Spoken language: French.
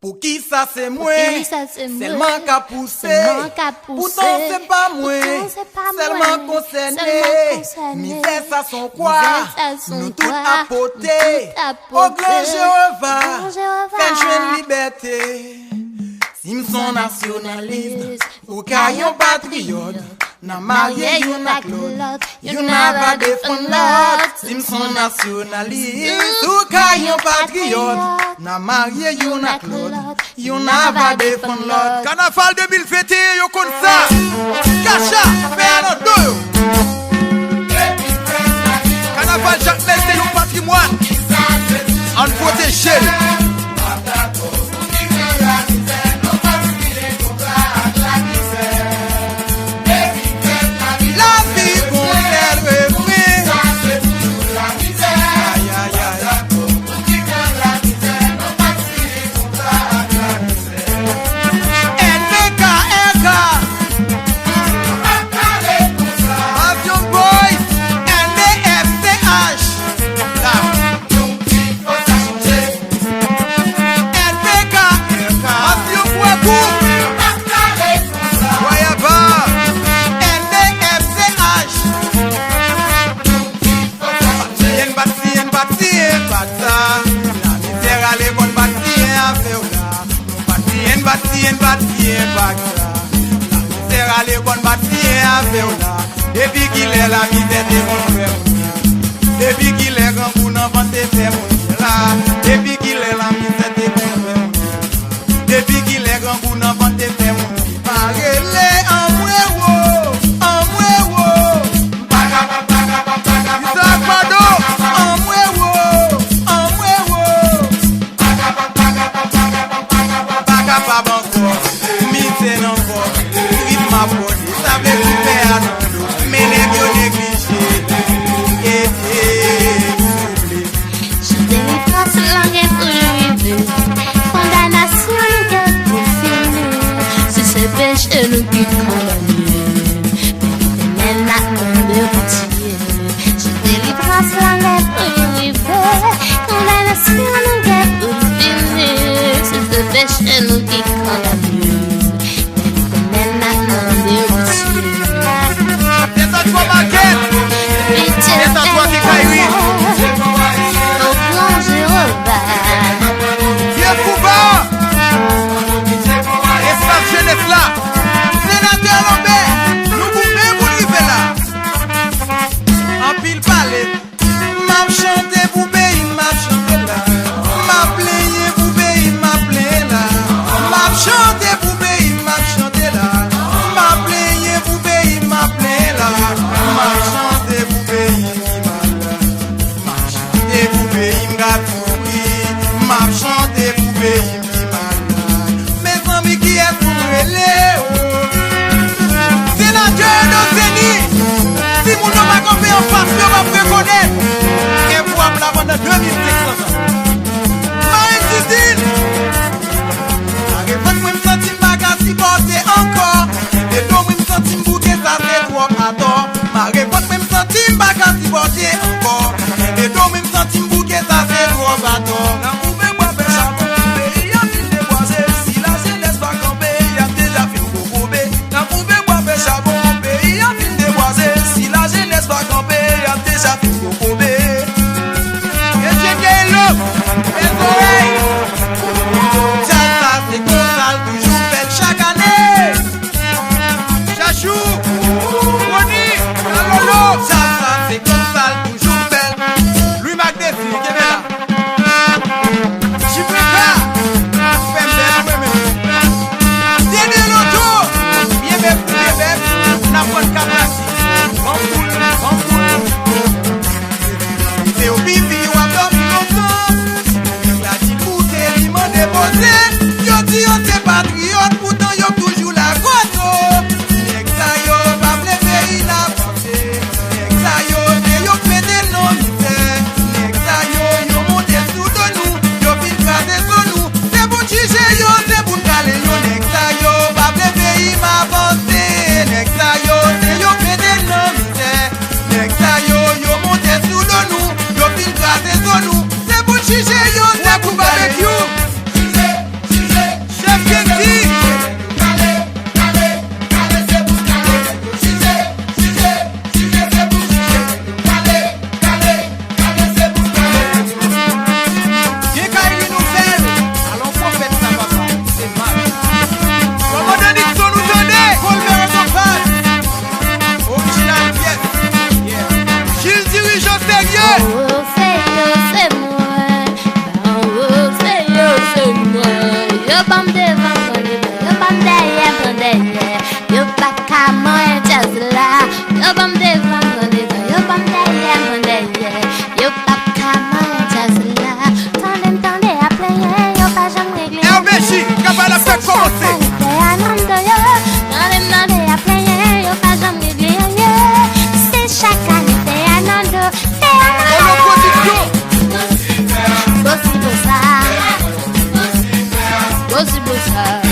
Pour qui ça c'est moi, seulement qu'à pousser. Pourtant c'est pas moi, seulement concerné. Misère ça sont quoi, nous tout apporter. Au grand Jéhovah, fait jouer liberté. Simson nationaliste, ou caillon patriote. Na marié yon ak l'autre, yon va défendre l'autre. Simson nationaliste, ou caillon patriote. Na marié yon ak l'autre, yon va défendre l'autre. Carnaval 2021, yo kon ça. Kacha, Fernando doyo. Carnaval Jacques Mel, c'est nos patrimoine. En protégé. Depuis qu'il est la misère de mon frère, depuis qu'il est grand pour n'inventer faire mon là, depuis qu'il est la misère de mon frère, depuis qu'il est grand pour n'inventer faire mon parler en mouéwo, ça pado, en mouéwo, baga pas encore, misère encore, il m'a porté, ça veut tout faire. Et le but condamné, mais maintenant de retirer. Je délivrance la lettre arrivée, condamnation nous guette pour finir. C'est ce péché nous qui condamné, mais maintenant de retirer. C'est à toi ma guette, c'est à toi qui caille. Au plan Jéhovah, Dieu pouvant, et sa jeunesse là. Nous pouvons vous livrer là. En pile palais, m'a chanté pour pays, m'a chanté là. M'a playé pour pays, m'a playé là. M'a chanté pour pays, m'a chanté là. M'a playé pour pays, m'a playé là. M'a chanté pour pays, m'a chanté pour pays, m'a tout m'a chanté pour pays, m'a mes amis qui est pour si mon nom a campé en face, je vais reconnaître. Et pour la pendant 2500 ans. Marie-Titine. Arrête-moi, me sentir bagage si porté encore. Et donc, me sentir bouquet, ça c'est trop à tort. Arrête-moi, me sentir bagage si porté encore. Et donc, me sentir bouquet, ça c'est trop à tort. Yo bam devant, yo bam derrière, yo pas qu'à moi just là. Yo bam devant, yo bam derrière, yo pas qu'à moi just là. Tendez à player, yo pas jamais réglé. RBJ, qu'avant la fête commencer. Tendez à player, yo pas jamais réglé. C'est chaque année, c'est un an, c'est un an. Bossy bossa.